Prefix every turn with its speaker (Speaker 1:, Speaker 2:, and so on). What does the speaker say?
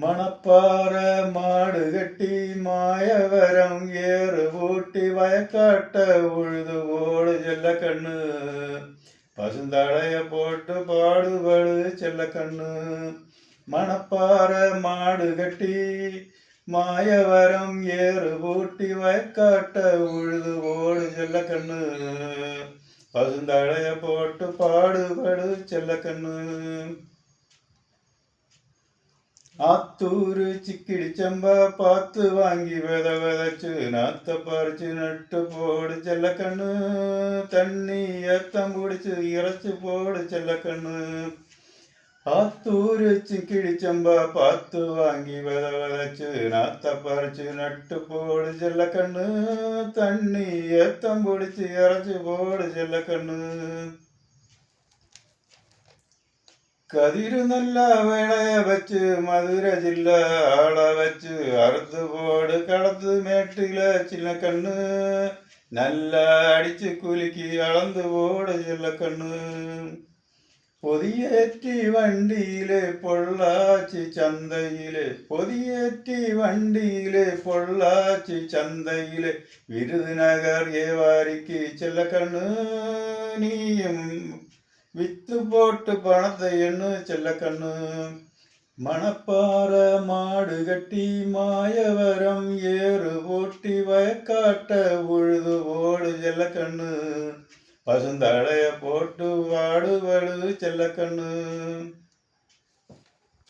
Speaker 1: மணப்பாற மாடு கட்டி மாயவரம் ஏறு பூட்டி வயக்காட்ட உழுது ஓடு செல்ல கண்ணு பசுந்தழைய போட்டு பாடுபடு செல்ல கண்ணு. மணப்பாற மாடு கட்டி மாயவரம் ஏறு பூட்டி வயக்காட்ட உழுது ஓடு செல்ல கண்ணு பசுந்தழைய போட்டு பாடுபடு செல்ல கண்ணு. ஆத்தூரு சிக்கிடி செம்பா பார்த்து வாங்கி விதைச்சு நாத்த பறிச்சு நட்டு போடு செல்ல கண்ணு. தண்ணி ஏத்தம் பிடிச்சு இறைச்சி போடு செல்ல கண்ணு. ஆத்தூரு சிக்கிடி செம்பா பார்த்து வாங்கி விதைச்சு நாத்த பறிச்சு நட்டு போடு செல்ல கண்ணு. தண்ணி ஏத்தம் பிடிச்சு இறைச்சி போடு செல்ல கண்ணு. கதிரு நல்லா விளைய வச்சு மதுரை ஜில்லா ஆள வச்சு அறுத்து போடு களத்து மேட்டில சின்ன கண்ணு. நல்லா அடிச்சு குலுக்கி அளந்து போடு சில்ல கண்ணு. பொதியேற்றி வண்டியிலே பொள்ளாச்சி சந்தையிலே பொதியேற்றி வண்டியிலே பொள்ளாச்சி சந்தையிலே விருதுநகர் ஏவாரிக்கு செல்ல கண்ணு. நீயும் வித்து போட்டு பணத்தை எண்ணு செல்ல கண்ணு. மணப்பாற மாடு கட்டி மாயவரம் ஏறு போட்டி வயக்காட்ட உழுது ஓடு செல்ல கண்ணு பசுந்தழைய போட்டு வாடுபடு செல்ல கண்ணு.